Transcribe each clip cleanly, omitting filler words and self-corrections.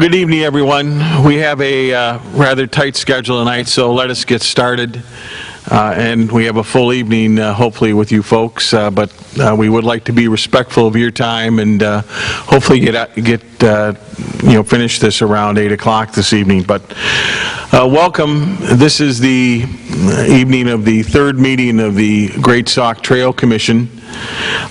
Good evening, everyone. We have a rather tight schedule tonight, so let us get started. And we have a full evening, hopefully, with you folks. But we would like to be respectful of your time and hopefully finish this around 8 o'clock this evening. But welcome. This is the evening of the third meeting of the Great Sauk Trail Commission.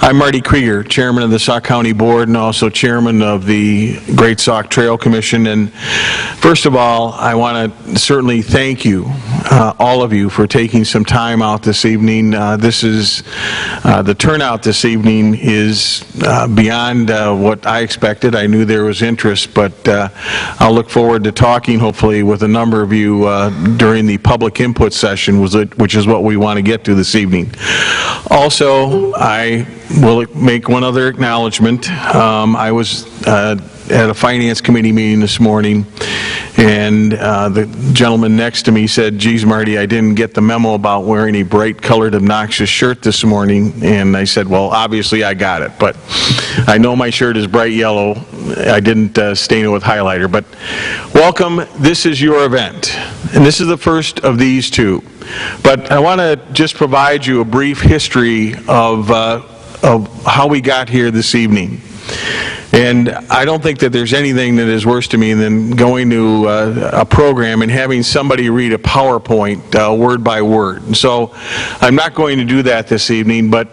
I'm Marty Krieger, Chairman of the Sauk County Board and also Chairman of the Great Sauk Trail Commission. And first of all, I want to certainly thank you, all of you, for taking some time out this evening. The turnout this evening is beyond what I expected. I knew there was interest, but I'll look forward to talking, hopefully, with a number of you during the public input session, which is what we want to get to this evening. Also, I will make one other acknowledgement. I was at a Finance Committee meeting this morning, and the gentleman next to me said, "Geez, Marty, I didn't get the memo about wearing a bright-colored, obnoxious shirt this morning." And I said, "Well, obviously I got it, but I know my shirt is bright yellow. I didn't stain it with highlighter." But welcome. This is your event, and this is the first of these two. But I want to just provide you a brief history of how we got here this evening. And I don't think that there's anything that is worse to me than going to a program and having somebody read a PowerPoint word by word. And so I'm not going to do that this evening, but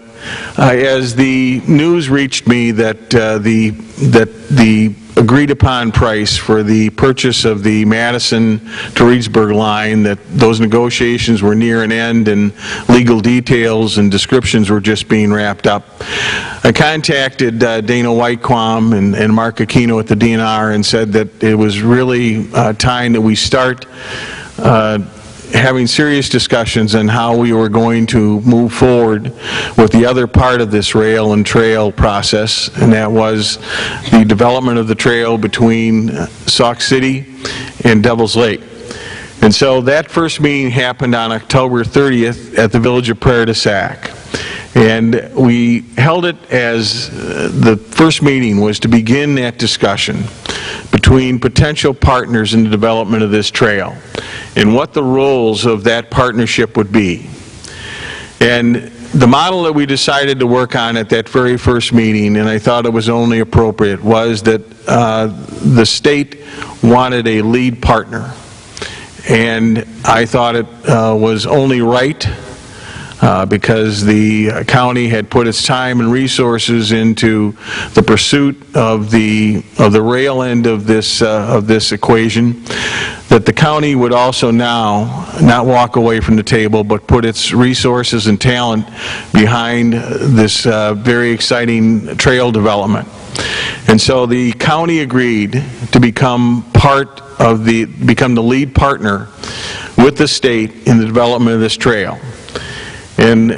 as the news reached me that the agreed upon price for the purchase of the Madison to Reedsburg line, that those negotiations were near an end and legal details and descriptions were just being wrapped up, I contacted Dana Whitequam and Mark Aquino at the DNR and said that it was really time that we start having serious discussions on how we were going to move forward with the other part of this rail and trail process, and that was the development of the trail between Sauk City and Devil's Lake. And so that first meeting happened on October 30th at the village of Prairie du Sac. And we held it as the first meeting was to begin that discussion between potential partners in the development of this trail and what the roles of that partnership would be. And the model that we decided to work on at that very first meeting, and I thought it was only appropriate, was that the state wanted a lead partner. And I thought it was only right because the county had put its time and resources into the pursuit of the rail end of this equation, that the county would also now not walk away from the table, but put its resources and talent behind this very exciting trail development. And so the county agreed to become the lead partner with the state in the development of this trail. And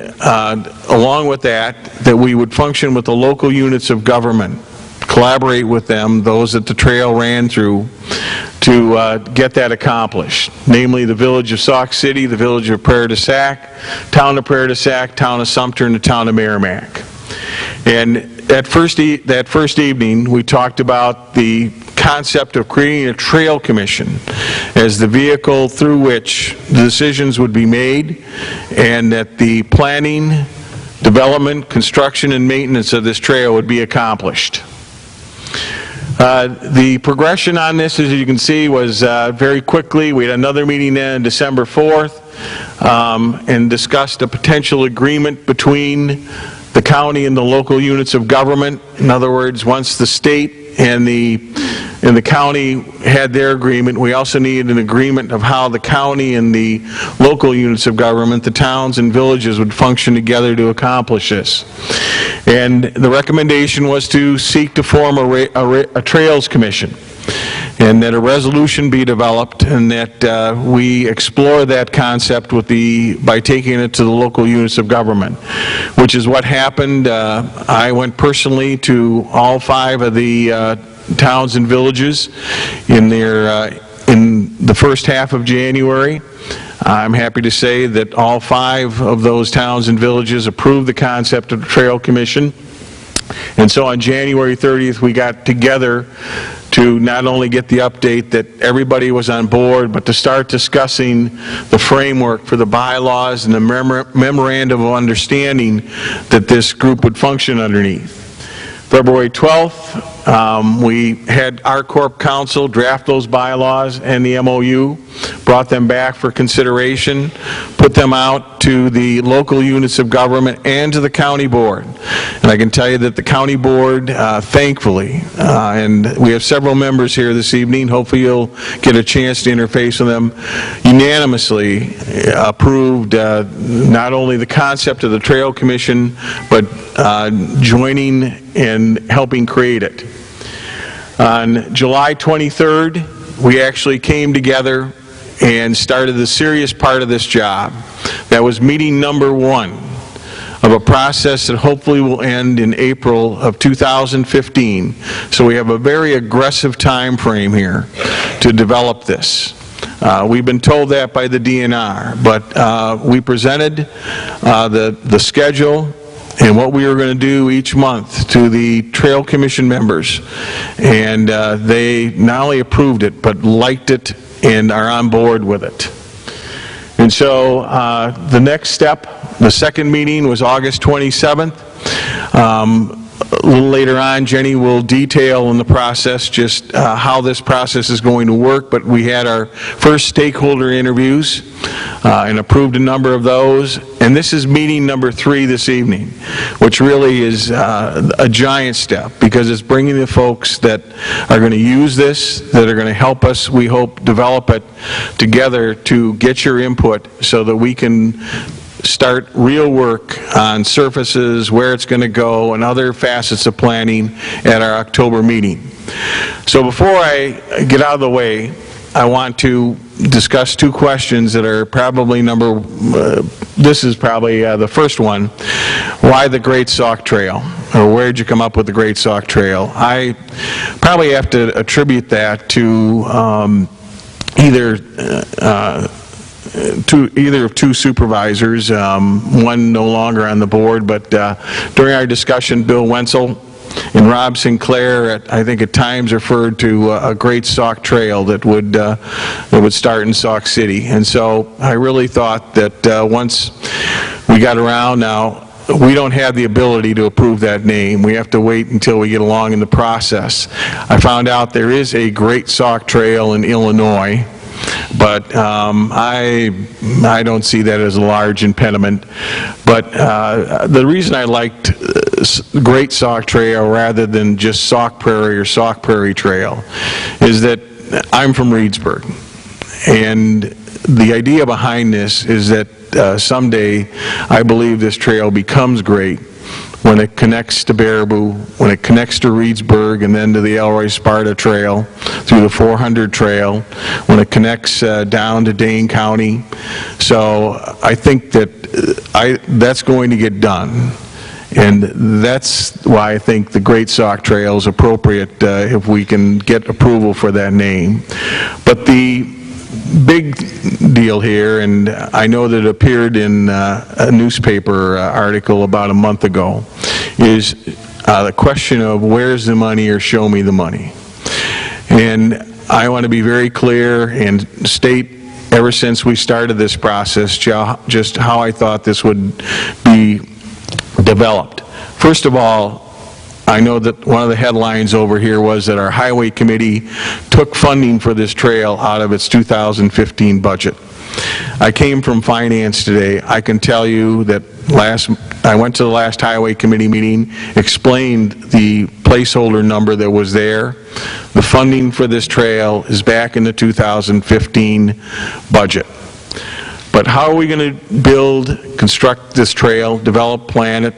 along with that we would function with the local units of government, collaborate with them, those that the trail ran through, to get that accomplished, namely the village of Sauk City, the village of Prairie du Sac, town of Prairie du Sac, town of Sumpter, and the town of Merrimac. And that first evening, we talked about the concept of creating a trail commission as the vehicle through which the decisions would be made, and that the planning, development, construction, and maintenance of this trail would be accomplished. The progression on this, as you can see, was very quickly. We had another meeting then on December 4th and discussed a potential agreement between the county and the local units of government. In other words, once the state and the county had their agreement, we also needed an agreement of how the county and the local units of government, the towns and villages, would function together to accomplish this. And the recommendation was to seek to form a trails commission, and that a resolution be developed, and that we explore that concept by taking it to the local units of government, which is what happened. I went personally to all 5 of the towns and villages in the first half of January. I'm happy to say that all 5 of those towns and villages approved the concept of the Trail Commission. And so on January 30th, we got together to not only get the update that everybody was on board, but to start discussing the framework for the bylaws and the memorandum of understanding that this group would function underneath. February 12th, we had our Corp Council draft those bylaws and the MOU, brought them back for consideration, put them out to the local units of government and to the county board. And I can tell you that the county board, thankfully, and we have several members here this evening, hopefully you'll get a chance to interface with them, unanimously approved not only the concept of the Trail Commission, but joining and helping create it. On July 23rd, we actually came together and started the serious part of this job. That was meeting number 1 of a process that hopefully will end in April of 2015. So we have a very aggressive time frame here to develop this. We've been told that by the DNR, but we presented the schedule and what we were going to do each month to the Trail Commission members. And they not only approved it, but liked it and are on board with it. And so the next step, the second meeting was August 27th. A little later on, Jenny will detail in the process just how this process is going to work, but we had our first stakeholder interviews and approved a number of those. And this is meeting number 3 this evening, which really is a giant step because it's bringing the folks that are going to use this, that are going to help us, we hope, develop it together to get your input so that we can start real work on surfaces, where it's going to go, and other facets of planning at our October meeting. So before I get out of the way, I want to discuss 2 questions that are probably this is probably the first one. Why the Great Sauk Trail? Or where did you come up with the Great Sauk Trail? I probably have to attribute that to either of 2 supervisors, one no longer on the board, but during our discussion, Bill Wenzel and Rob Sinclair, I think at times referred to a Great Sauk Trail that would start in Sauk City. And so I really thought that once we got around now, we don't have the ability to approve that name. We have to wait until we get along in the process. I found out there is a Great Sauk Trail in Illinois, but I don't see that as a large impediment. But the reason I liked Great Sauk Trail rather than just Sauk Prairie or Sauk Prairie Trail is that I'm from Reedsburg, and the idea behind this is that someday I believe this trail becomes great when it connects to Baraboo, when it connects to Reedsburg, and then to the Elroy-Sparta Trail, through the 400 Trail, when it connects down to Dane County. So I think that that's going to get done. And that's why I think the Great Sauk Trail is appropriate if we can get approval for that name. But the big deal here, and I know that it appeared in a newspaper article about a month ago, is the question of where's the money or show me the money. And I want to be very clear and state ever since we started this process just how I thought this would be developed. First of all, I know that one of the headlines over here was that our Highway Committee took funding for this trail out of its 2015 budget. I came from finance today. I can tell you that I went to the last Highway Committee meeting, explained the placeholder number that was there. The funding for this trail is back in the 2015 budget. But how are we going to construct this trail, develop, plan it?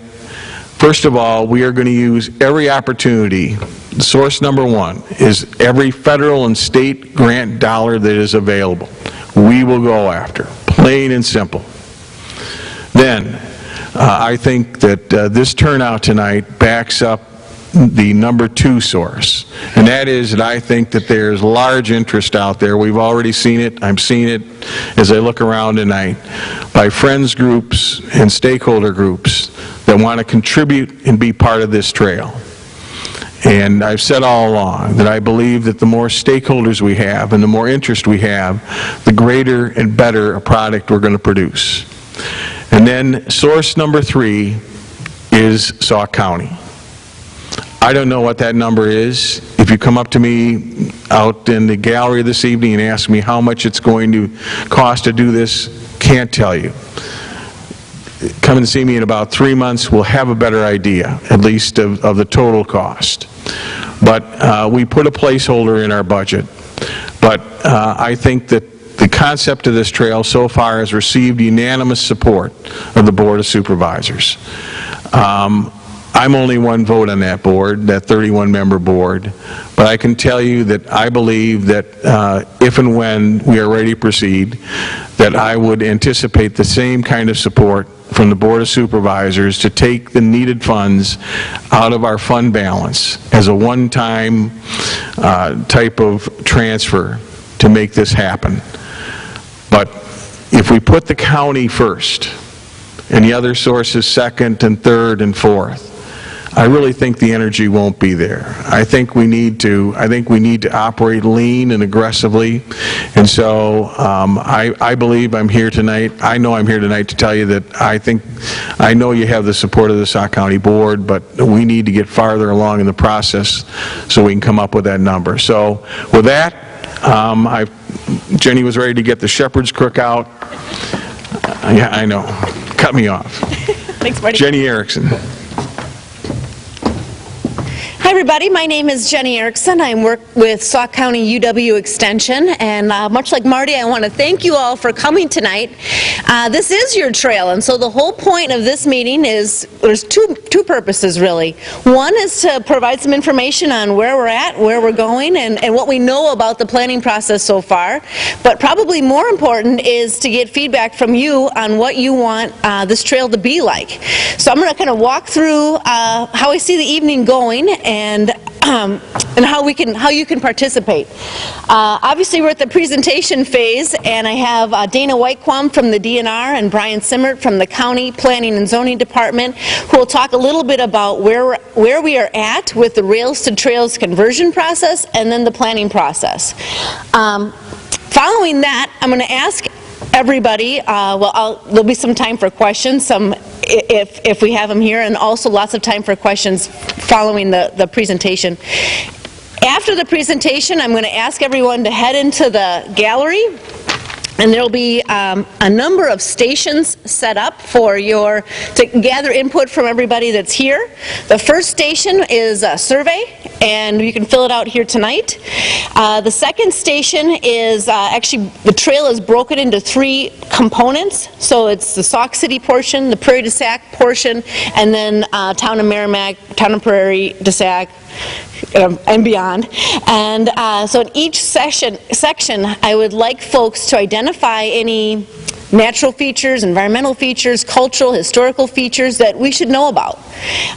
First of all, we are going to use every opportunity. Source number 1 is every federal and state grant dollar that is available. We will go after, plain and simple. Then, I think that this turnout tonight backs up the number 2 source, and that is that I think that there's large interest out there. We've already seen it. I'm seeing it as I look around tonight by friends groups and stakeholder groups that want to contribute and be part of this trail. And I've said all along that I believe that the more stakeholders we have and the more interest we have, the greater and better a product we're going to produce. And then source number 3 is Sauk County. I don't know what that number is. If you come up to me out in the gallery this evening and ask me how much it's going to cost to do this, can't tell you. Come and see me in about 3 months, we'll have a better idea, at least of the total cost. But we put a placeholder in our budget. But I think that the concept of this trail so far has received unanimous support of the Board of Supervisors. I'm only one vote on that board, that 31-member board, but I can tell you that I believe that if and when we are ready to proceed, that I would anticipate the same kind of support from the Board of Supervisors to take the needed funds out of our fund balance as a one-time type of transfer to make this happen. But if we put the county first and the other sources second and third and fourth, I really think the energy won't be there. I think we need to operate lean and aggressively. And so I believe I'm here tonight. I know I'm here tonight to tell you that I know you have the support of the Sauk County Board, but we need to get farther along in the process so we can come up with that number. So with that, Jenny was ready to get the shepherd's crook out. Yeah, I know. Cut me off. Thanks, Marty. Jenny Erickson. Hi, everybody. My name is Jenny Erickson. I work with Sauk County UW Extension, and much like Marty, I want to thank you all for coming tonight. This is your trail, and so the whole point of this meeting is, there's two purposes, really. One is to provide some information on where we're at, where we're going, and what we know about the planning process so far. But probably more important is to get feedback from you on what you want this trail to be like. So I'm going to kind of walk through how I see the evening going, and how you can participate. Obviously, we're at the presentation phase, and I have Dana Whitequam from the DNR and Brian Simmert from the County Planning and Zoning Department, who will talk a little bit about where we are at with the Rails to Trails conversion process and then the planning process. Following that, I'm going to ask everybody, there'll be some time for questions, if we have them here, and also lots of time for questions following the presentation. After the presentation, I'm going to ask everyone to head into the gallery, and there'll be a number of stations set up to gather input from everybody that's here. The first station is a survey, and you can fill it out here tonight. The second station is actually, the trail is broken into 3 components. So it's the Sauk City portion, the Prairie du Sac portion, and then Town of Merrimac, Town of Prairie du Sac, and beyond. And so in each section, I would like folks to identify any natural features, environmental features, cultural, historical features that we should know about.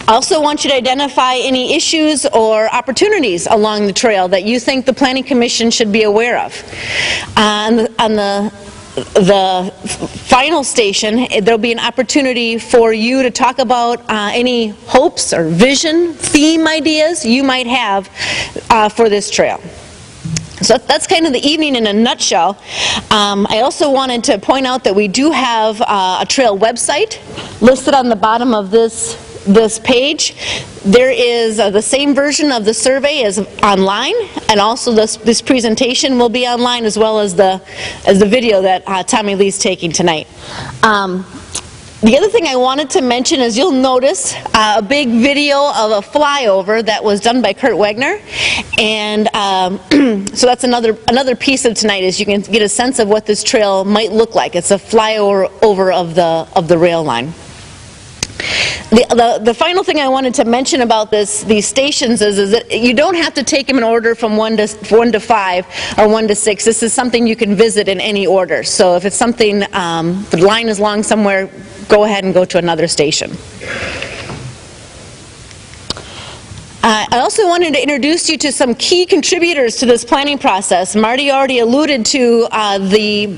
I also want you to identify any issues or opportunities along the trail that you think the Planning Commission should be aware of. On the final station, there'll be an opportunity for you to talk about any hopes or vision, theme ideas you might have for this trail. So that's kind of the evening in a nutshell. I also wanted to point out that we do have a trail website listed on the bottom of this page. There is the same version of the survey is online, and also this presentation will be online, as well as the video that Tommy Lee's taking tonight. The other thing I wanted to mention is you'll notice a big video of a flyover that was done by Kurt Wagner, and so that's another piece of tonight, is you can get a sense of what this trail might look like. It's a flyover of the rail line. The final thing I wanted to mention about these stations is that you don't have to take them in order from 1 to 5 or 1 to 6. This is something you can visit in any order. So if it's something, the line is long somewhere, go ahead and go to another station. I also wanted to introduce you to some key contributors to this planning process. Marty already alluded to the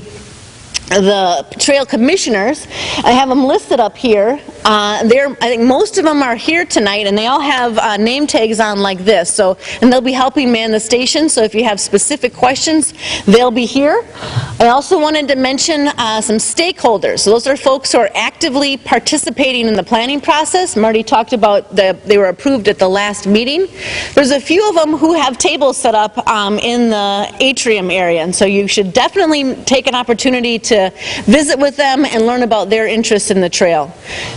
trail commissioners. I have them listed up here. I think most of them are here tonight, and they all have name tags on like this. So, and they'll be helping man the station, so if you have specific questions, they'll be here. I also wanted to mention some stakeholders. So those are folks who are actively participating in the planning process. Marty talked about they were approved at the last meeting. There's a few of them who have tables set up in the atrium area, and so you should definitely take an opportunity to visit with them and learn about their interest in the trail.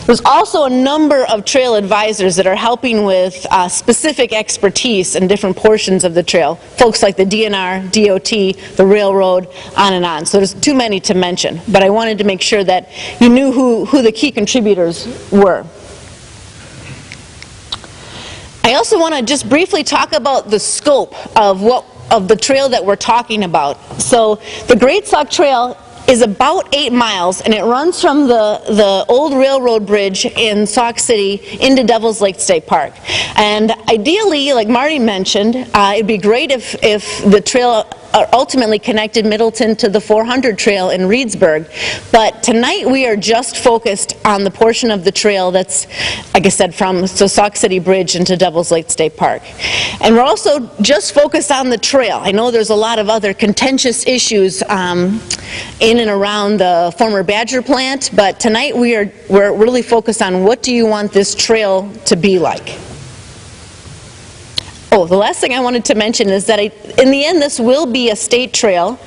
There's also a number of trail advisors that are helping with specific expertise in different portions of the trail. Folks like the DNR, DOT, the railroad, on and on. So there's too many to mention, but I wanted to make sure that you knew who the key contributors were. I also want to just briefly talk about the scope of the trail that we're talking about. So the Great Sauk Trail is about 8 miles, and it runs from the old railroad bridge in Sauk City into Devil's Lake State Park. And ideally, like Marty mentioned, it'd be great if the trail ultimately connected Middleton to the 400 trail in Reedsburg. But tonight we are just focused on the portion of the trail that's, like I said, from the Sauk City Bridge into Devil's Lake State Park. And we're also just focused on the trail. I know there's a lot of other contentious issues in and around the former Badger plant, but tonight we're really focused on what do you want this trail to be like. Oh, the last thing I wanted to mention is that in the end this will be a state trail,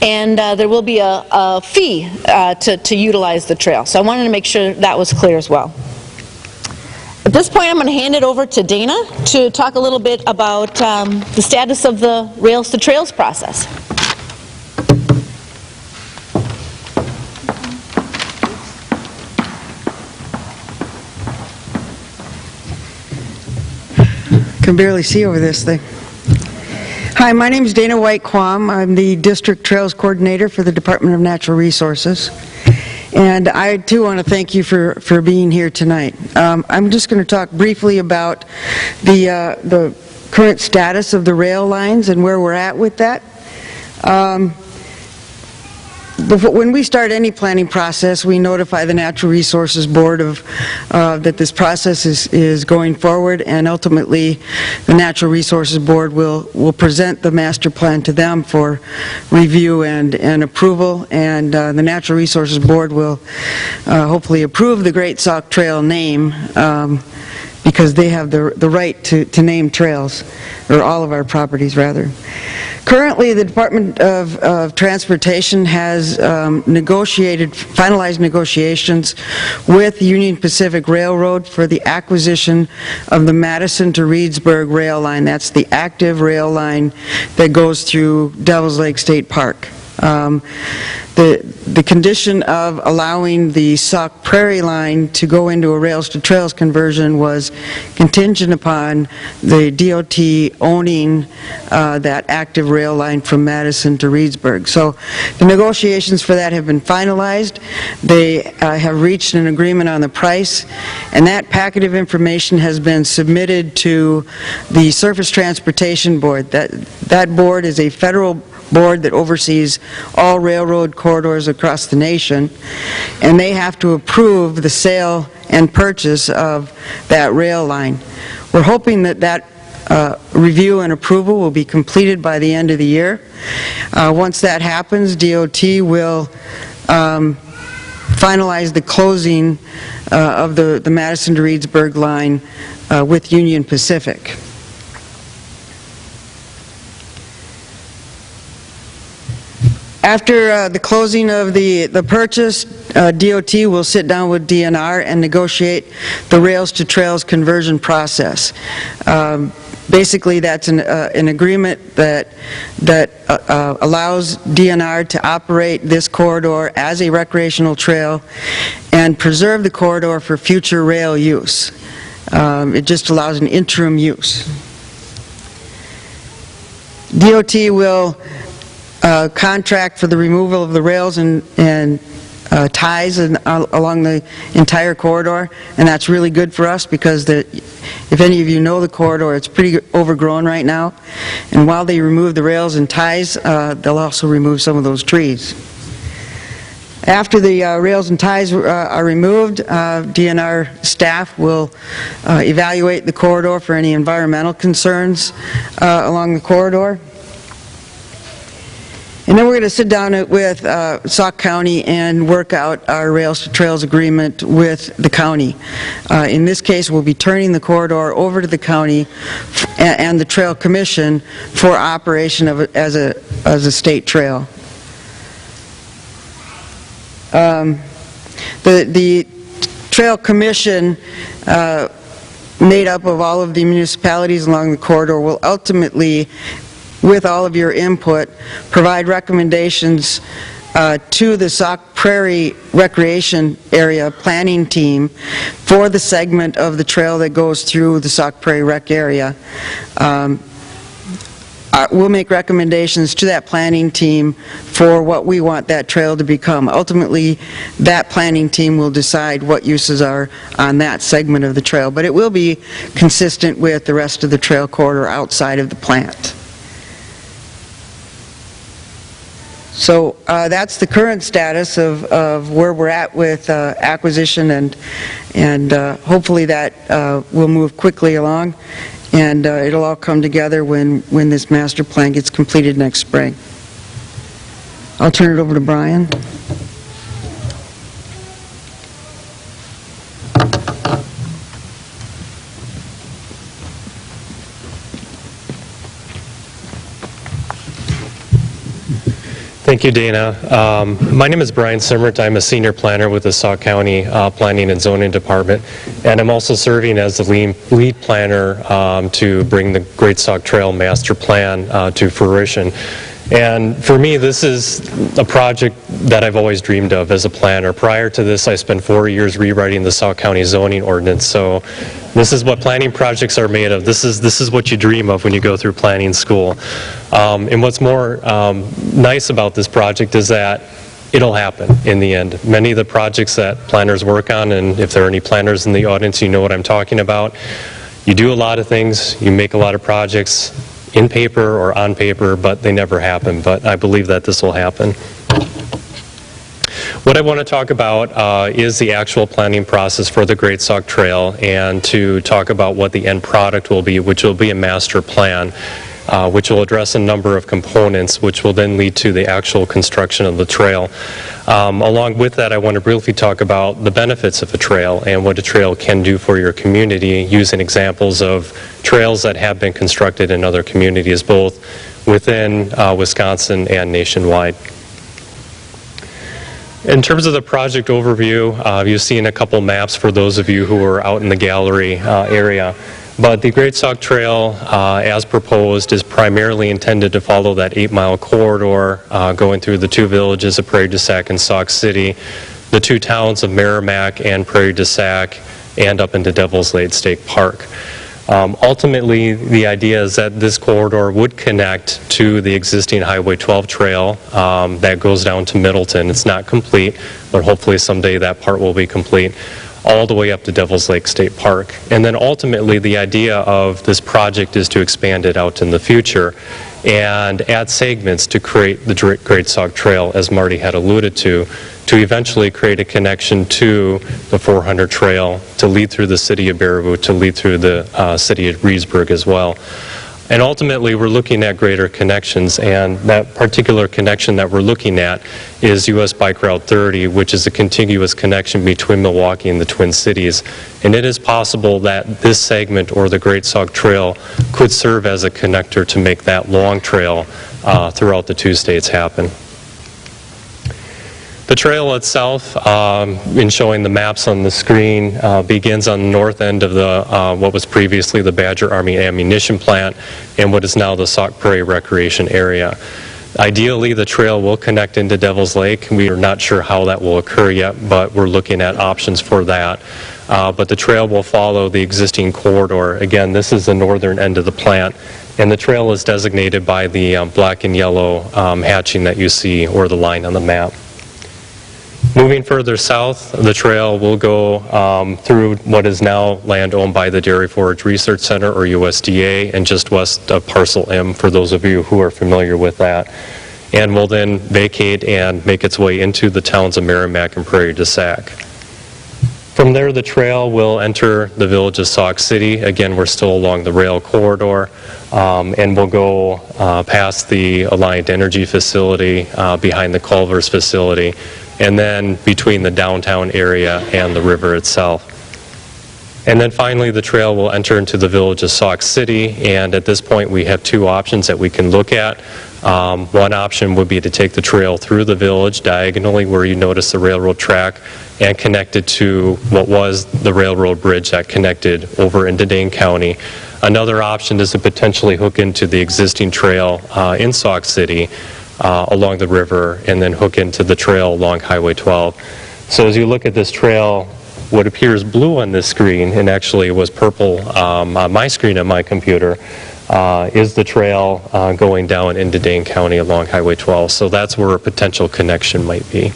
and there will be a fee to utilize the trail. So I wanted to make sure that was clear as well. At this point I'm going to hand it over to Dana to talk a little bit about the status of the Rails to Trails process. I can barely see over this thing. Hi, my name is Dana White-Quam. I'm the District Trails Coordinator for the Department of Natural Resources. And I, too, want to thank you for being here tonight. I'm just going to talk briefly about the current status of the rail lines and where we're at with that. When we start any planning process, we notify the Natural Resources Board of that this process is going forward, and ultimately the Natural Resources Board will present the master plan to them for review and approval, and the Natural Resources Board will hopefully approve the Great Sauk Trail name, because they have the right to name trails, or all of our properties rather. Currently, the Department of Transportation has finalized negotiations with Union Pacific Railroad for the acquisition of the Madison to Reedsburg rail line. That's the active rail line that goes through Devil's Lake State Park. The condition of allowing the Sauk Prairie line to go into a Rails to Trails conversion was contingent upon the DOT owning that active rail line from Madison to Reedsburg. So the negotiations for that have been finalized. They have reached an agreement on the price, and that packet of information has been submitted to the Surface Transportation Board. That board is a federal board that oversees all railroad corridors across the nation, and they have to approve the sale and purchase of that rail line. We're hoping that review and approval will be completed by the end of the year. Once that happens, DOT will finalize the closing of the Madison to Reedsburg line with Union Pacific. After the closing of the purchase, DOT will sit down with DNR and negotiate the Rails to Trails conversion process. Basically, that's an agreement that allows DNR to operate this corridor as a recreational trail and preserve the corridor for future rail use. It just allows an interim use. DOT will contract for the removal of the rails and ties along the entire corridor, and that's really good for us because if any of you know the corridor, it's pretty overgrown right now, and while they remove the rails and ties, they'll also remove some of those trees. After the rails and ties are removed, DNR staff will evaluate the corridor for any environmental concerns along the corridor. And then we're going to sit down with Sauk County and work out our Rails to Trails agreement with the county. In this case, we'll be turning the corridor over to the county and the Trail Commission for operation of it as a state trail. The Trail Commission, made up of all of the municipalities along the corridor, will ultimately, with all of your input, provide recommendations to the Sauk Prairie Recreation Area planning team for the segment of the trail that goes through the Sauk Prairie Rec Area. We'll make recommendations to that planning team for what we want that trail to become. Ultimately, that planning team will decide what uses are on that segment of the trail, but it will be consistent with the rest of the trail corridor outside of the plant. So that's the current status of where we're at with acquisition, and hopefully that will move quickly along, and it'll all come together when this master plan gets completed next spring. I'll turn it over to Brian. Thank you, Dana. My name is Brian Simmert. I'm a senior planner with the Sauk County Planning and Zoning Department, and I'm also serving as the lead planner to bring the Great Sauk Trail Master Plan to fruition. And for me, this is a project that I've always dreamed of as a planner. Prior to this, I spent 4 years rewriting the Sauk County zoning ordinance. So this is what planning projects are made of. This is what you dream of when you go through planning school. And what's more nice about this project is that it'll happen in the end. Many of the projects that planners work on, and if there are any planners in the audience, you know what I'm talking about. You do a lot of things, you make a lot of projects in paper or on paper, but they never happen. But I believe that this will happen. What I want to talk about is the actual planning process for the Great Sauk Trail, and to talk about what the end product will be, which will be a master plan, which will address a number of components, which will then lead to the actual construction of the trail. Along with that, I want to briefly talk about the benefits of a trail and what a trail can do for your community, using examples of trails that have been constructed in other communities, both within Wisconsin and nationwide. In terms of the project overview, you've seen a couple maps for those of you who are out in the gallery area. But the Great Sauk Trail, as proposed, is primarily intended to follow that 8-mile corridor going through the two villages of Prairie du Sac and Sauk City, the two towns of Merrimac and Prairie du Sac, and up into Devil's Lake State Park. Ultimately, the idea is that this corridor would connect to the existing Highway 12 trail that goes down to Middleton. It's not complete, but hopefully someday that part will be complete, all the way up to Devil's Lake State Park. And then ultimately the idea of this project is to expand it out in the future and add segments to create the Great Sauk Trail, as Marty had alluded to eventually create a connection to the 400 trail, to lead through the city of Baraboo, to lead through the city of Reedsburg as well. And ultimately, we're looking at greater connections, and that particular connection that we're looking at is U.S. Bike Route 30, which is a contiguous connection between Milwaukee and the Twin Cities. And it is possible that this segment, or the Great Sauk Trail, could serve as a connector to make that long trail throughout the two states happen. The trail itself, in showing the maps on the screen, begins on the north end of the what was previously the Badger Army Ammunition Plant and what is now the Sauk Prairie Recreation Area. Ideally, the trail will connect into Devil's Lake. We are not sure how that will occur yet, but we're looking at options for that. But the trail will follow the existing corridor. Again, this is the northern end of the plant, and the trail is designated by the black and yellow hatching that you see, or the line on the map. Moving further south, the trail will go through what is now land owned by the Dairy Forage Research Center, or USDA, and just west of Parcel M, for those of you who are familiar with that. and will then vacate and make its way into the towns of Merrimac and Prairie du Sac. From there, the trail will enter the village of Sauk City. Again, we're still along the rail corridor, and we'll go past the Alliant Energy facility, behind the Culver's facility, and then between the downtown area and the river itself. And then finally, the trail will enter into the village of Sauk City, and at this point, we have two options that we can look at. One option would be to take the trail through the village diagonally where you notice the railroad track and connect it to what was the railroad bridge that connected over into Dane County. Another option is to potentially hook into the existing trail in Sauk City along the river and then hook into the trail along Highway 12. So as you look at this trail, what appears blue on this screen, and actually was purple on my screen on my computer, is the trail going down into Dane County along Highway 12. So that's where a potential connection might be.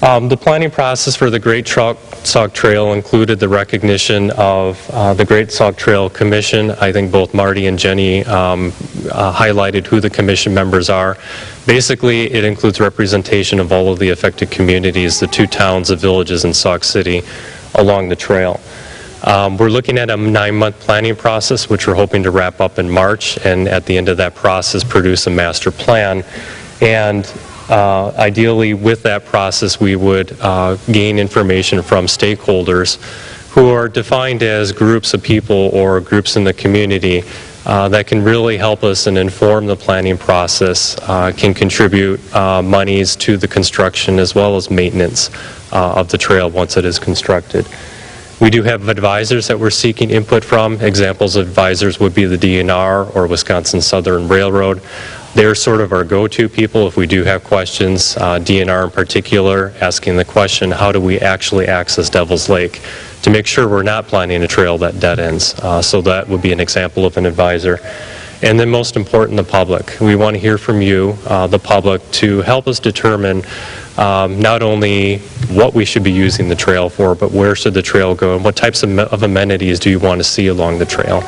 The planning process for the Great Sauk Trail included the recognition of the Great Sauk Trail Commission. I think both Marty and Jenny highlighted who the commission members are. Basically, it includes representation of all of the affected communities, the two towns, the villages in Sauk City along the trail. We're looking at a 9-month planning process, which we're hoping to wrap up in March, and at the end of that process, produce a master plan. And ideally, with that process, we would gain information from stakeholders who are defined as groups of people or groups in the community that can really help us and inform the planning process, can contribute monies to the construction as well as maintenance of the trail once it is constructed. We do have advisors that we're seeking input from. Examples of advisors would be the DNR or Wisconsin Southern Railroad. They're sort of our go-to people if we do have questions. DNR in particular, asking the question, how do we actually access Devil's Lake to make sure we're not planning a trail that dead ends? So that would be an example of an advisor. And then most important, the public. We want to hear from you, the public, to help us determine not only what we should be using the trail for, but where should the trail go and what types of amenities do you want to see along the trail.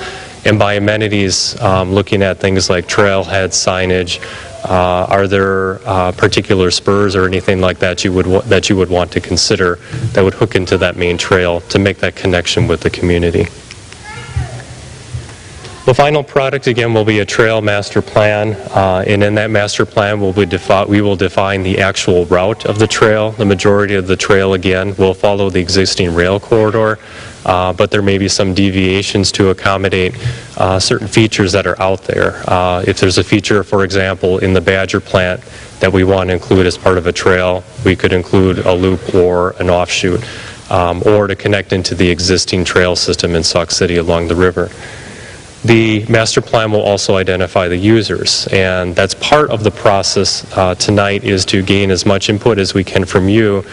And by amenities, looking at things like trailhead signage, are there particular spurs or anything like that you would want to consider that would hook into that main trail to make that connection with the community. The final product, again, will be a trail master plan, and in that master plan we will define the actual route of the trail. The majority of the trail, again, will follow the existing rail corridor, but there may be some deviations to accommodate certain features that are out there. If there's a feature, for example, in the Badger plant that we want to include as part of a trail, we could include a loop or an offshoot, or to connect into the existing trail system in Sauk City along the river. The master plan will also identify the users, and that's part of the process tonight, is to gain as much input as we can from you,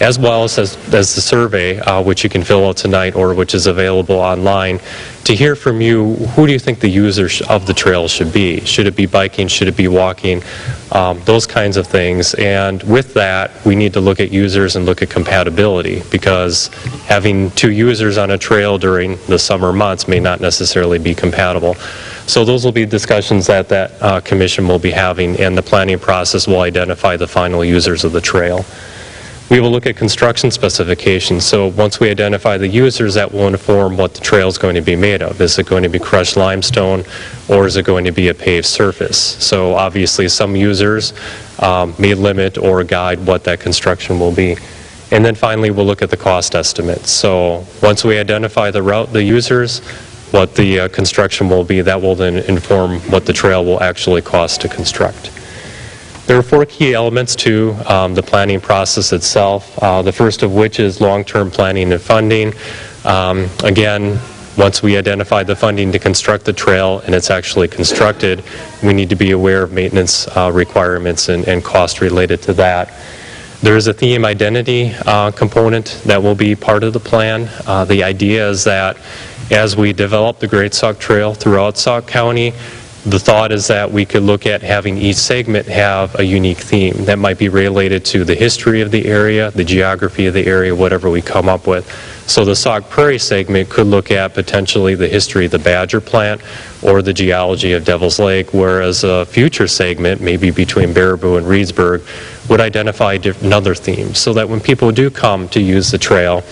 as well as the survey, which you can fill out tonight or which is available online, to hear from you, who do you think the users of the trail should be? Should it be biking? Should it be walking? Those kinds of things. And with that, we need to look at users and look at compatibility, because having 2 users on a trail during the summer months may not necessarily be compatible. So those will be discussions that commission will be having, and the planning process will identify the final users of the trail. We will look at construction specifications. So once we identify the users, that will inform what the trail is going to be made of. Is it going to be crushed limestone, or is it going to be a paved surface? So obviously some users may limit or guide what that construction will be. And then finally, we'll look at the cost estimates. So once we identify the route, the users, what the construction will be, that will then inform what the trail will actually cost to construct. There are 4 key elements to the planning process itself, the first of which is long-term planning and funding. Again, once we identify the funding to construct the trail and it's actually constructed, we need to be aware of maintenance requirements and cost related to that. There is a theme identity component that will be part of the plan. The idea is that as we develop the Great Sauk Trail throughout Sauk County, the thought is that we could look at having each segment have a unique theme that might be related to the history of the area, the geography of the area, whatever we come up with. So the Sauk Prairie segment could look at potentially the history of the Badger plant, or the geology of Devil's Lake, whereas a future segment, maybe between Baraboo and Reedsburg, would identify another theme, so that when people do come to use the trail,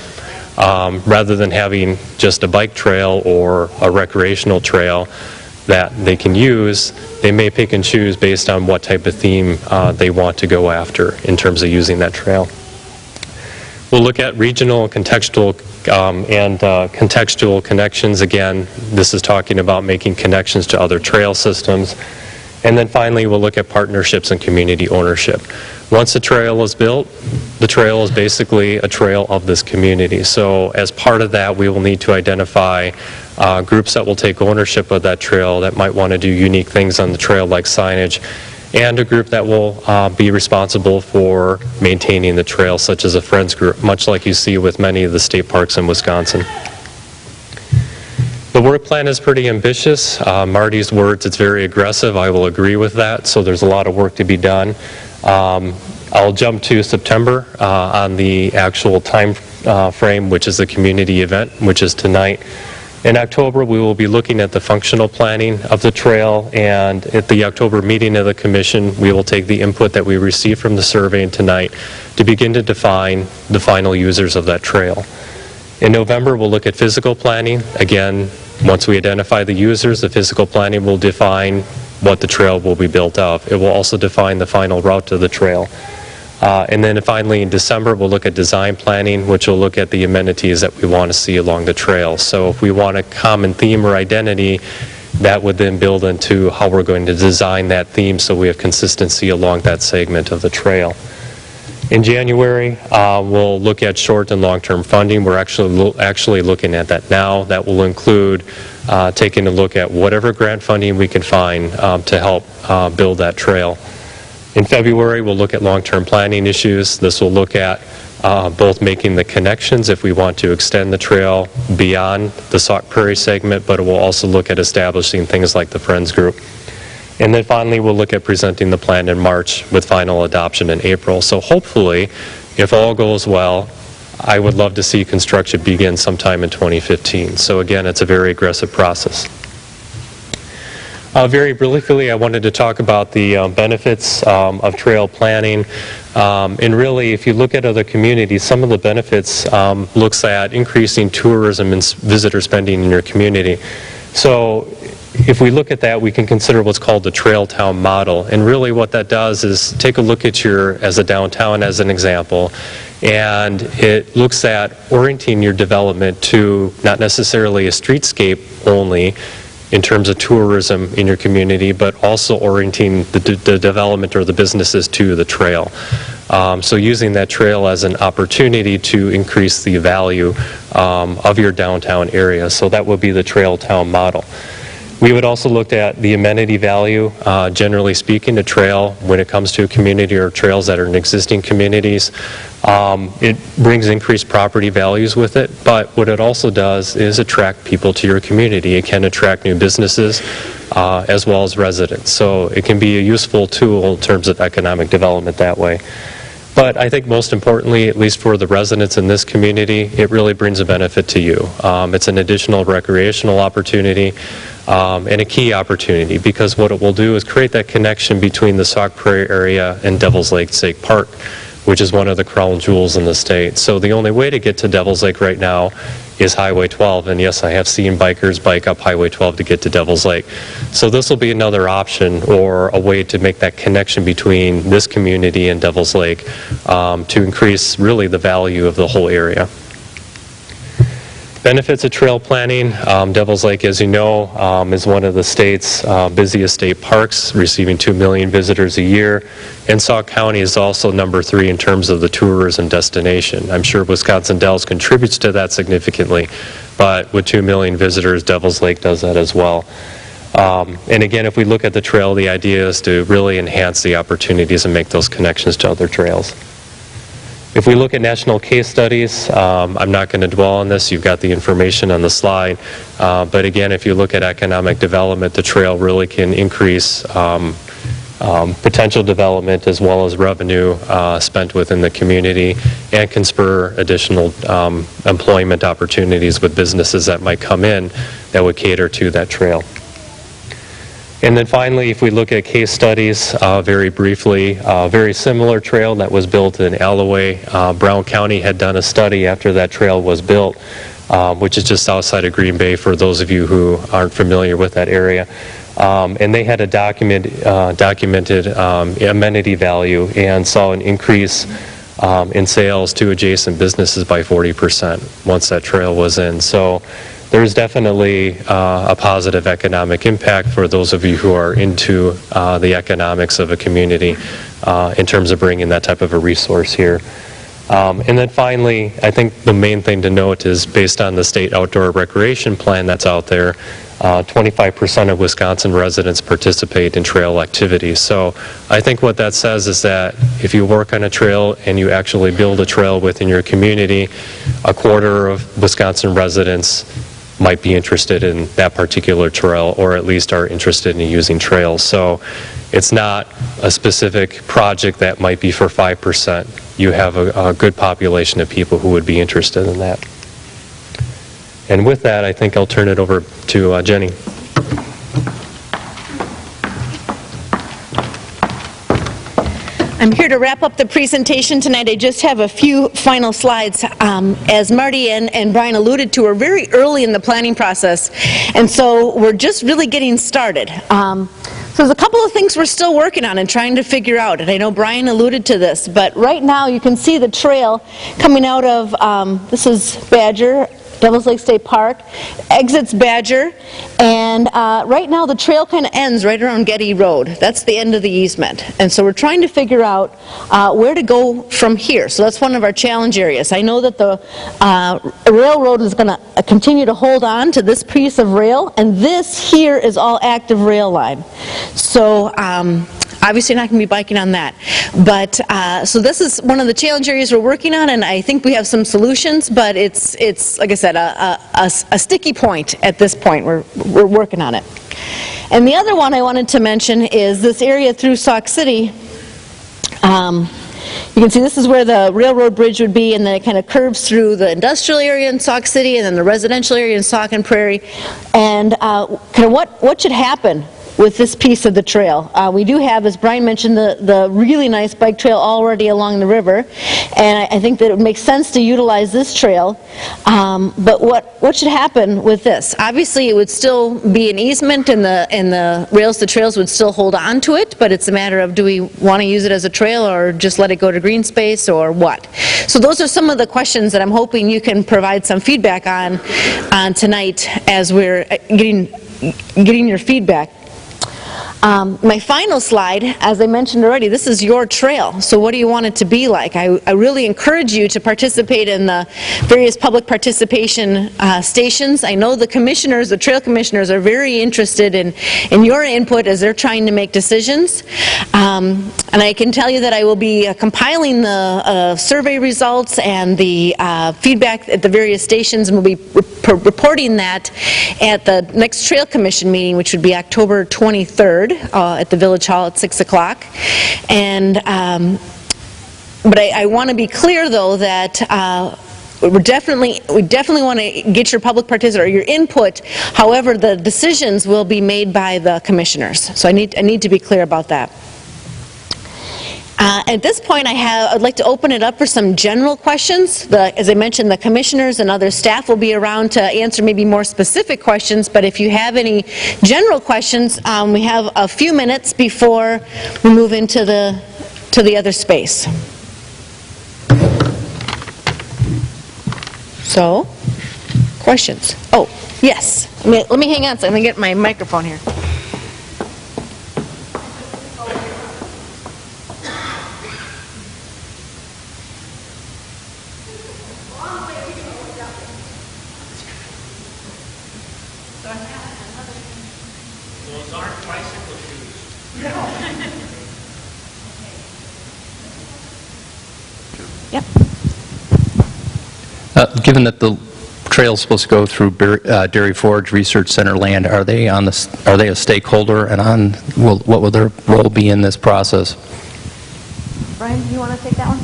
rather than having just a bike trail or a recreational trail that they can use, they may pick and choose based on what type of theme they want to go after in terms of using that trail. We'll look at regional, contextual, contextual connections. Again, this is talking about making connections to other trail systems. And then finally, we'll look at partnerships and community ownership. Once a trail is built, the trail is basically a trail of this community. So as part of that, we will need to identify groups that will take ownership of that trail that might want to do unique things on the trail like signage, and a group that will be responsible for maintaining the trail, such as a friends group, much like you see with many of the state parks in Wisconsin. The work plan is pretty ambitious. Marty's words, it's very aggressive. I will agree with that. So there's a lot of work to be done. I'll jump to September on the actual time frame, which is the community event, which is tonight. In October, we will be looking at the functional planning of the trail, and at the October meeting of the commission, we will take the input that we received from the survey tonight to begin to define the final users of that trail. In November, we'll look at physical planning. Again, once we identify the users, the physical planning will define what the trail will be built of. It will also define the final route to the trail. And then finally in December, we'll look at design planning, which will look at the amenities that we want to see along the trail. So if we want a common theme or identity, that would then build into how we're going to design that theme so we have consistency along that segment of the trail. In January, we'll look at short and long-term funding. We're actually looking at that now. That will include taking a look at whatever grant funding we can find to help build that trail. In February, we'll look at long-term planning issues. This will look at both making the connections if we want to extend the trail beyond the Sauk Prairie segment, but it will also look at establishing things like the Friends Group. And then finally, we'll look at presenting the plan in March with final adoption in April. So hopefully, if all goes well, I would love to see construction begin sometime in 2015. So again, it's a very aggressive process. Very briefly, I wanted to talk about the benefits of trail planning. And really, if you look at other communities, some of the benefits looks at increasing tourism and visitor spending in your community. So if we look at that, we can consider what's called the trail town model. And really what that does is take a look at as a downtown as an example, and it looks at orienting your development to not necessarily a streetscape only in terms of tourism in your community, but also orienting the development or the businesses to the trail. So using that trail as an opportunity to increase the value of your downtown area. So that would be the trail town model. We would also look at the amenity value. Generally speaking, a trail, when it comes to a community or trails that are in existing communities, it brings increased property values with it, but what it also does is attract people to your community. It can attract new businesses as well as residents. So it can be a useful tool in terms of economic development that way. But I think most importantly, at least for the residents in this community, it really brings a benefit to you. It's an additional recreational opportunity and a key opportunity, because what it will do is create that connection between the Sauk Prairie area and Devil's Lake State Park, which is one of the crown jewels in the state. So the only way to get to Devil's Lake right now is Highway 12, and yes, I have seen bikers bike up Highway 12 to get to Devil's Lake. So this will be another option or a way to make that connection between this community and Devil's Lake to increase really the value of the whole area. Benefits of trail planning. Devil's Lake, as you know, is one of the state's busiest state parks, receiving 2 million visitors a year. And Sauk County is also number 3 in terms of the tourism destination. I'm sure Wisconsin Dells contributes to that significantly, but with 2 million visitors, Devil's Lake does that as well. And again, if we look at the trail, the idea is to really enhance the opportunities and make those connections to other trails. If we look at national case studies, I'm not going to dwell on this. You've got the information on the slide. But again, if you look at economic development, the trail really can increase potential development as well as revenue spent within the community, and can spur additional employment opportunities with businesses that might come in that would cater to that trail. And then finally, if we look at case studies, very briefly, very similar trail that was built in Alloway. Brown County had done a study after that trail was built, which is just outside of Green Bay for those of you who aren't familiar with that area. And they had a documented amenity value and saw an increase in sales to adjacent businesses by 40% once that trail was in. So there's definitely a positive economic impact for those of you who are into the economics of a community in terms of bringing that type of a resource here. And then finally, I think the main thing to note is based on the state outdoor recreation plan that's out there, 25% of Wisconsin residents participate in trail activities. So I think what that says is that if you work on a trail and you actually build a trail within your community, a quarter of Wisconsin residents might be interested in that particular trail, or at least are interested in using trails. So it's not a specific project that might be for 5%. You have a good population of people who would be interested in that. And with that, I think I'll turn it over to Jenny. I'm here to wrap up the presentation tonight. I just have a few final slides. As Marty and Brian alluded to, we're very early in the planning process, and so we're just really getting started. So there's a couple of things we're still working on and trying to figure out, and I know Brian alluded to this, but right now you can see the trail coming out of, this is Badger, Devil's Lake State Park, exits Badger, and right now the trail kind of ends right around Getty Road. That's the end of the easement. And so we're trying to figure out where to go from here. So that's one of our challenge areas. I know that the railroad is going to continue to hold on to this piece of rail, and this here is all active rail line. So obviously not going to be biking on that. But, so this is one of the challenge areas we're working on, and I think we have some solutions, but it's like I said, a sticky point at this point. We're working on it. And the other one I wanted to mention is this area through Sauk City. You can see this is where the railroad bridge would be, and then it kind of curves through the industrial area in Sauk City and then the residential area in Sauk and Prairie. And kind of what should happen with this piece of the trail. We do have, as Brian mentioned, the really nice bike trail already along the river, and I think that it would make sense to utilize this trail. But what should happen with this? Obviously, it would still be an easement, and the rails to trails would still hold on to it, but it's a matter of, do we want to use it as a trail or just let it go to green space, or what? So those are some of the questions that I'm hoping you can provide some feedback on tonight as we're getting your feedback. My final slide, as I mentioned already, this is your trail. So what do you want it to be like? I really encourage you to participate in the various public participation stations. I know the commissioners, the trail commissioners, are very interested in your input as they're trying to make decisions. And I can tell you that I will be compiling the survey results and the feedback at the various stations, and we'll be reporting that at the next Trail Commission meeting, which would be October 23rd. At the Village Hall at 6 o'clock. And, but I want to be clear, though, that we definitely want to get your public participation or your input. However, the decisions will be made by the commissioners. So I need to be clear about that. At this point, I'd like to open it up for some general questions. As I mentioned, the commissioners and other staff will be around to answer maybe more specific questions, but if you have any general questions, we have a few minutes before we move into the other space. So, questions? Oh, yes. Let me hang on so I'm going to get my microphone here. Given that the trail is supposed to go through Dairy Forge Research Center land, are they a stakeholder, and what will their role be in this process? Brian, do you want to take that one?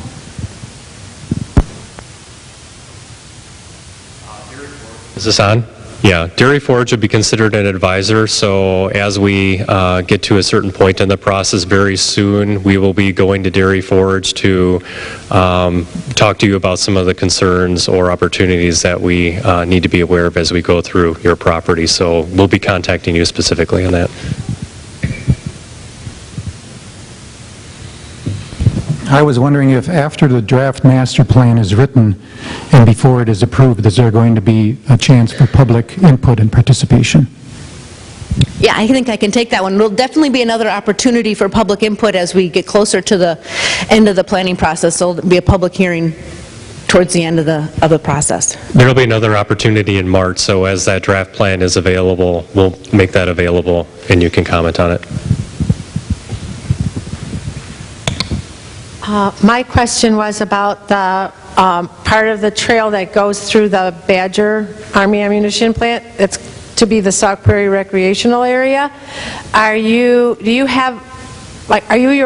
Is this on? Yeah, Dairy Forge would be considered an advisor, so as we get to a certain point in the process very soon, we will be going to Dairy Forge to talk to you about some of the concerns or opportunities that we need to be aware of as we go through your property. So we'll be contacting you specifically on that. I was wondering if after the draft master plan is written and before it is approved, is there going to be a chance for public input and participation? Yeah, I think I can take that one. There'll definitely be another opportunity for public input as we get closer to the end of the planning process. So there'll be a public hearing towards the end of the process. There will be another opportunity in March, so as that draft plan is available, we'll make that available and you can comment on it. My question was about the part of the trail that goes through the Badger Army Ammunition Plant. It's to be the Sauk Prairie Recreational Area. Are you your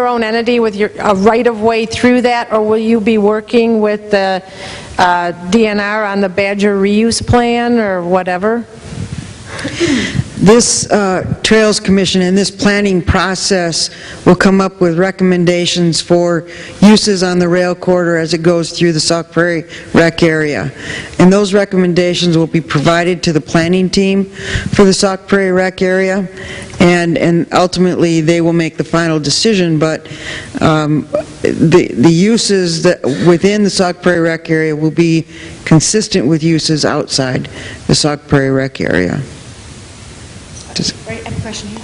own entity with a right-of-way through that, or will you be working with the DNR on the Badger reuse plan or whatever? This Trails Commission and this planning process will come up with recommendations for uses on the rail corridor as it goes through the Sauk Prairie Rec Area. And those recommendations will be provided to the planning team for the Sauk Prairie Rec Area, and ultimately they will make the final decision, but the uses that within the Sauk Prairie Rec Area will be consistent with uses outside the Sauk Prairie Rec Area. Right, I have a question here.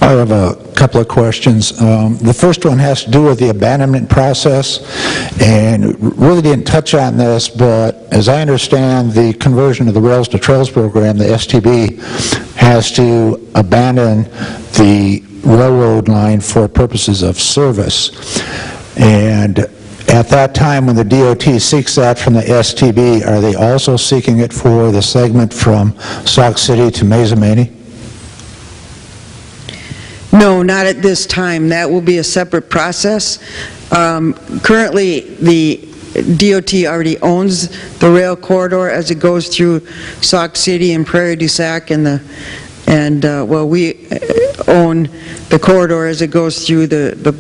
I have a couple of questions. The first one has to do with the abandonment process, and really didn't touch on this, but as I understand the conversion of the Rails to Trails program, the STB has to abandon the railroad line for purposes of service. And at that time when the DOT seeks that from the STB, are they also seeking it for the segment from Sauk City to Mazomanie? No, not at this time. That will be a separate process. Currently, the DOT already owns the rail corridor as it goes through Sauk City and Prairie du Sac, we own the corridor as it goes through the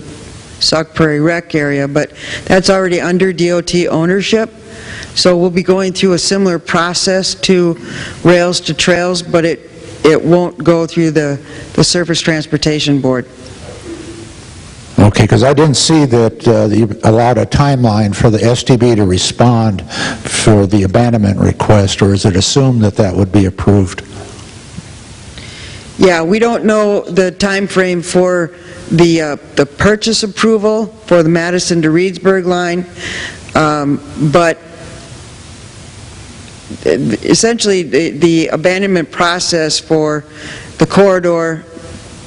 Sauk Prairie Rec Area, but that's already under DOT ownership. So we'll be going through a similar process to Rails to Trails, but it won't go through the Surface Transportation Board. Okay, because I didn't see that you allowed a timeline for the STB to respond for the abandonment request, or is it assumed that that would be approved? Yeah, we don't know the time frame for the purchase approval for the Madison to Reedsburg line, but essentially the abandonment process for the corridor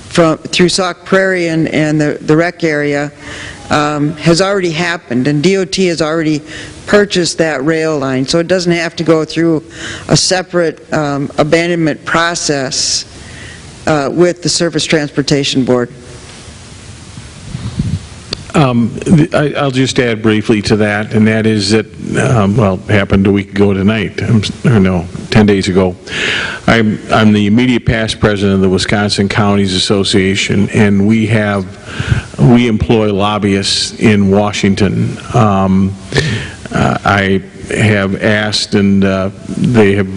through Sauk Prairie and the rec area has already happened, and DOT has already purchased that rail line, so it doesn't have to go through a separate abandonment process with the Surface Transportation Board. I'll just add briefly to that, and that is that, happened a week ago tonight, or no, 10 days ago. I'm the immediate past president of the Wisconsin Counties Association, and we employ lobbyists in Washington. I have asked, and they have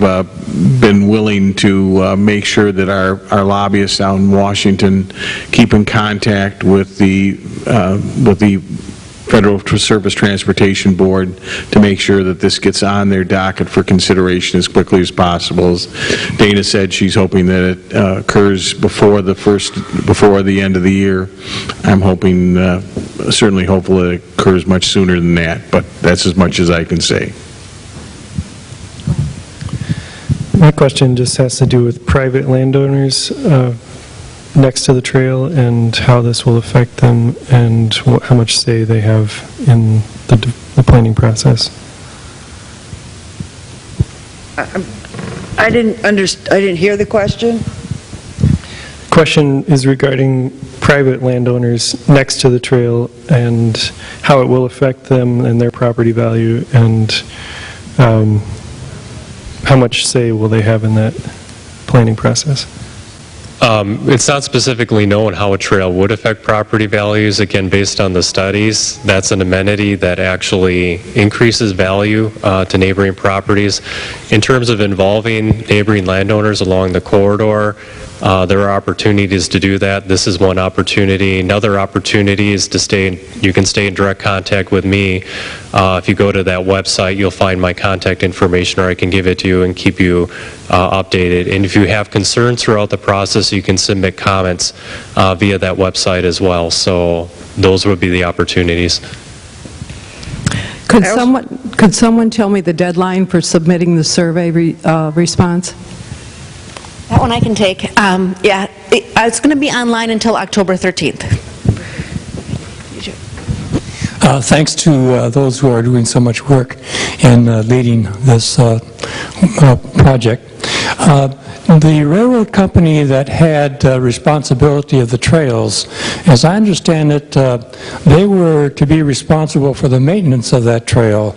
been willing to make sure that our lobbyists out in Washington keep in contact with the Federal Surface Transportation Board to make sure that this gets on their docket for consideration as quickly as possible. As Dana said, she's hoping that it occurs before the end of the year. I'm hoping, certainly hopeful that it occurs much sooner than that, but that's as much as I can say. My question just has to do with private landowners next to the trail and how this will affect them and how much say they have in the planning process. I didn't hear the question. Question is regarding private landowners next to the trail and how it will affect them and their property value, and how how much say will they have in that planning process? It's not specifically known how a trail would affect property values. Again, based on the studies, that's an amenity that actually increases value to neighboring properties. In terms of involving neighboring landowners along the corridor, there are opportunities to do that. This is one opportunity. Another opportunity is you can stay in direct contact with me. If you go to that website, you'll find my contact information, or I can give it to you and keep you updated. And if you have concerns throughout the process, you can submit comments via that website as well. So those would be the opportunities. Could someone tell me the deadline for submitting the survey response? That one I can take. Yeah, it's going to be online until October 13th. Thanks to those who are doing so much work in leading this project. The railroad company that had responsibility of the trails, as I understand it, they were to be responsible for the maintenance of that trail.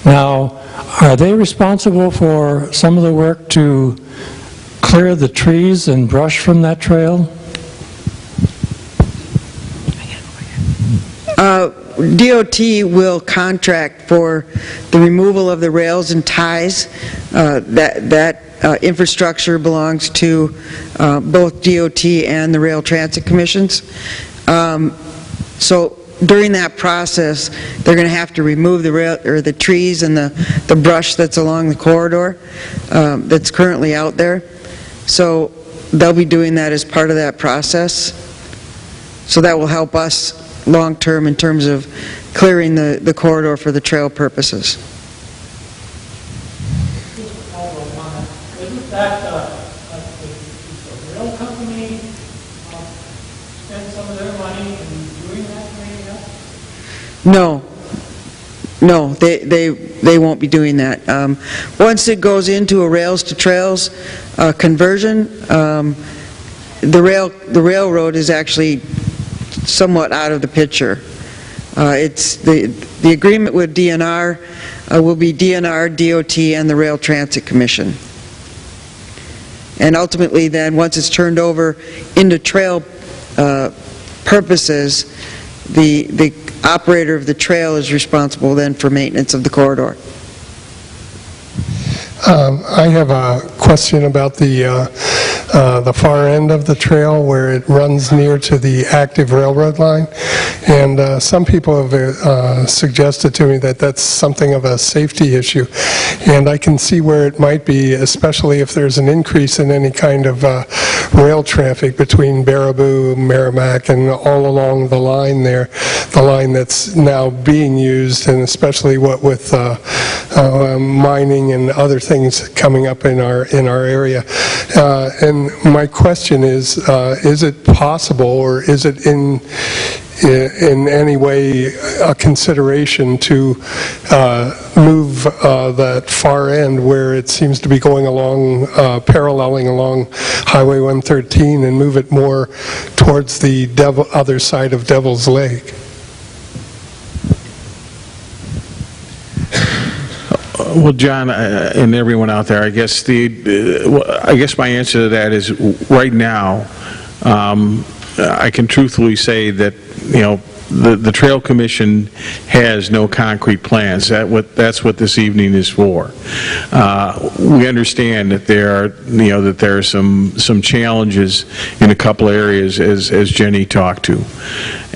Now, are they responsible for some of the work to clear the trees and brush from that trail? DOT will contract for the removal of the rails and ties. That infrastructure belongs to both DOT and the Rail Transit Commissions. So during that process, they're going to have to remove the rail or the trees and the brush that's along the corridor that's currently out there. So they'll be doing that as part of that process. So that will help us long-term in terms of clearing the corridor for the trail purposes. Isn't that the rail company spend some of their money in doing that maybe now? No, they won't be doing that. Once it goes into a rails to trails conversion, the railroad is actually somewhat out of the picture. It's the agreement with DNR will be DNR, DOT, and the Rail Transit Commission. And ultimately then, once it's turned over into trail purposes, the operator of the trail is responsible then for maintenance of the corridor. I have a question about the far end of the trail where it runs near to the active railroad line. And some people have suggested to me that that's something of a safety issue. And I can see where it might be, especially if there's an increase in any kind of rail traffic between Baraboo, Merrimac, and all along the line there, the line that's now being used, and especially what with mining and other things coming up in our area. And my question is it possible, or is it in any way a consideration to move that far end where it seems to be going along, paralleling along Highway 113, and move it more towards the other side of Devil's Lake? Well, John, and everyone out there, I guess my answer to that is right now, I can truthfully say that, the Trail Commission has no concrete plans. That's what this evening is for. We understand that there are some challenges in a couple areas, as Jenny talked to.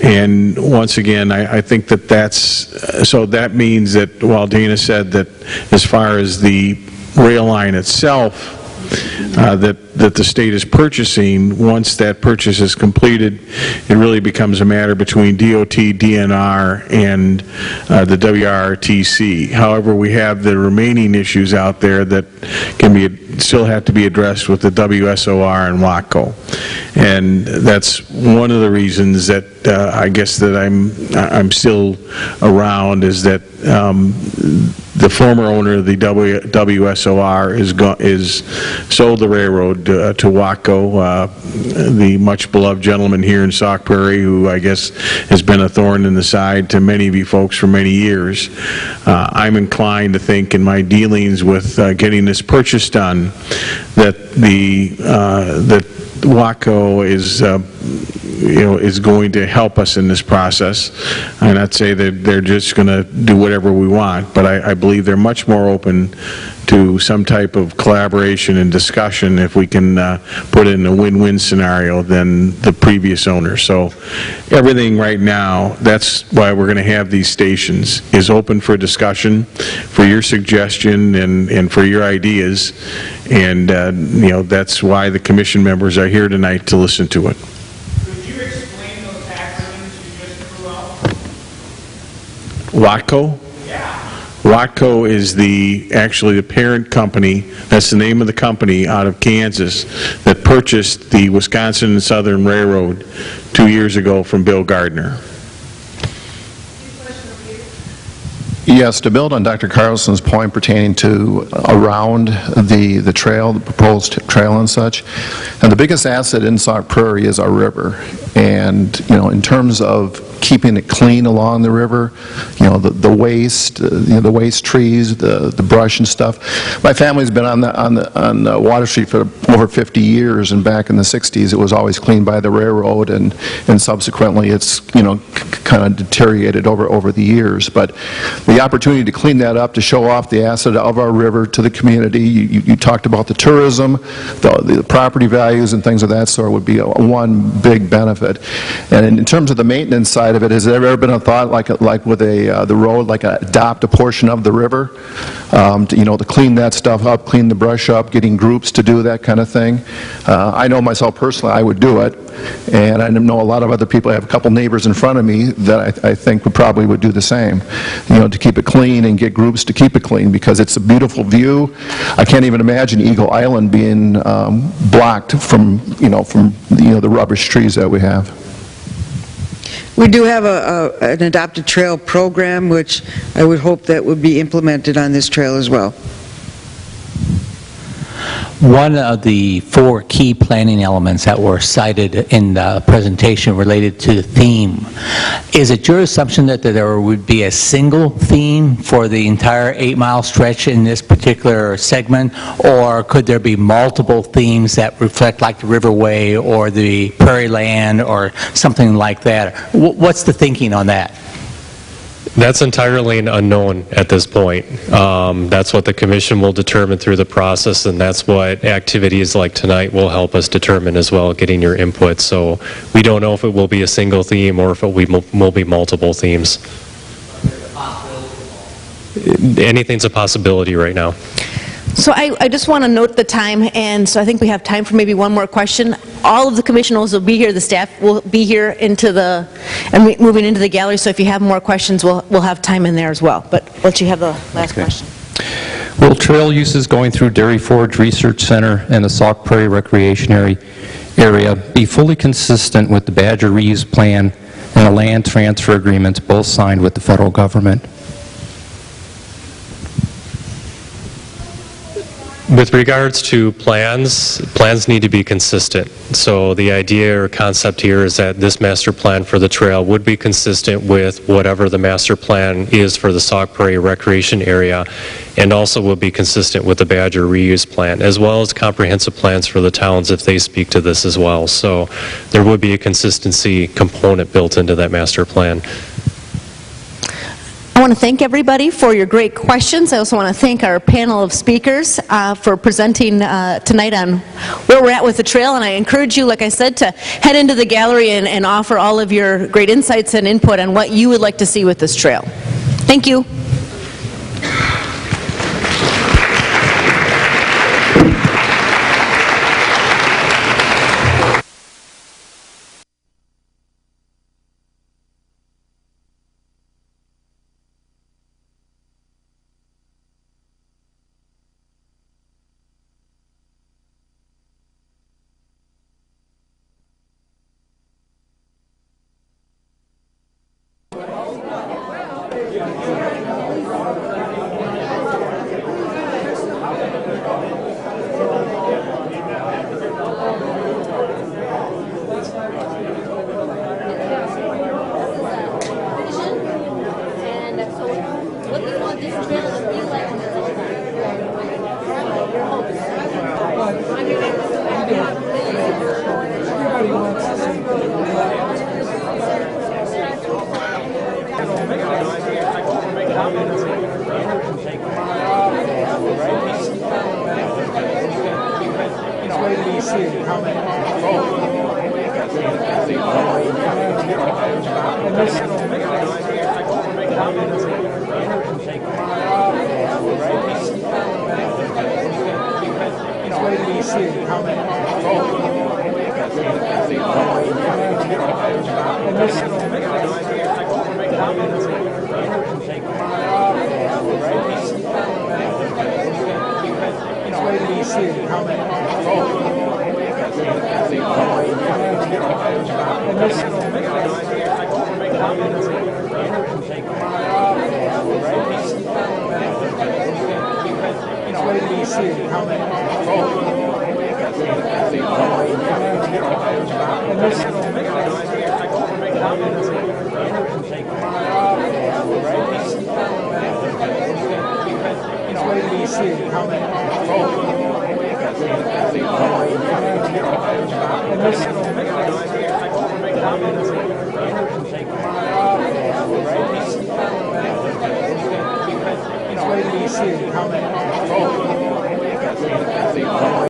And once again, I think so that means that while Dana said that as far as the rail line itself, that the state is purchasing, once that purchase is completed, it really becomes a matter between DOT, DNR, and the WRTC. However, we have the remaining issues out there that still have to be addressed with the WSOR and WACO. And that's one of the reasons that I guess that I'm still around, is that the former owner of the WSOR is sold the railroad to Watco, the much-beloved gentleman here in Sauk Prairie, who I guess has been a thorn in the side to many of you folks for many years. I'm inclined to think in my dealings with getting this purchase done that that Watco is going to help us in this process. And I'd say that they're just going to do whatever we want, but I believe they're much more open to some type of collaboration and discussion if we can put it in a win-win scenario than the previous owner. So everything right now, that's why we're going to have these stations, is open for discussion, for your suggestion and for your ideas. And, that's why the commission members are here tonight to listen to it. Could you explain those acronyms you just threw out? Watco? Yeah. Watco is actually the parent company, that's the name of the company out of Kansas that purchased the Wisconsin and Southern Railroad 2 years ago from Bill Gardner. Yes, to build on Dr. Carlson's point pertaining to around the trail, the proposed trail and such, and the biggest asset in Sauk Prairie is our river. And, in terms of keeping it clean along the river, the waste, the waste trees, the brush and stuff. My family's been on the Water Street for over 50 years, and back in the 60s it was always cleaned by the railroad, and subsequently it's kind of deteriorated over the years. But the opportunity to clean that up, to show off the asset of our river to the community, you talked about the tourism, the property values and things of that sort would be one big benefit. And in terms of the maintenance side of it, has there ever been a thought like with the road, like adopt a portion of the river, to clean that stuff up, clean the brush up, getting groups to do that kind of thing? I know myself personally, I would do it, and I know a lot of other people. I have a couple neighbors in front of me that I think probably would do the same, to keep it clean and get groups to keep it clean, because it's a beautiful view. I can't even imagine Eagle Island being blocked from the rubbish trees that we have. We do have an adopted trail program, which I would hope that would be implemented on this trail as well. One of the 4 key planning elements that were cited in the presentation related to the theme. Is it your assumption that there would be a single theme for the entire 8-mile stretch in this particular segment, or could there be multiple themes that reflect like the Riverway or the Prairie Land or something like that? What's the thinking on that? That's entirely an unknown at this point. That's what the commission will determine through the process, and that's what activities like tonight will help us determine as well, getting your input. So we don't know if it will be a single theme or if it will be multiple themes. Anything's a possibility right now. So I just want to note the time, and so I think we have time for maybe one more question. All of the commissioners will be here, the staff will be here moving into the gallery, so if you have more questions, we'll have time in there as well. But I'll let you have the last question. Will trail uses going through Dairy Forge Research Center and the Sauk Prairie Recreation Area be fully consistent with the Badger reuse plan and the land transfer agreements both signed with the federal government? With regards to plans need to be consistent. So the idea or concept here is that this master plan for the trail would be consistent with whatever the master plan is for the Sauk Prairie Recreation Area, and also will be consistent with the Badger reuse plan, as well as comprehensive plans for the towns if they speak to this as well. So there would be a consistency component built into that master plan. I want to thank everybody for your great questions. I also want to thank our panel of speakers for presenting tonight on where we're at with the trail, and I encourage you, like I said, to head into the gallery and offer all of your great insights and input on what you would like to see with this trail. Thank you. How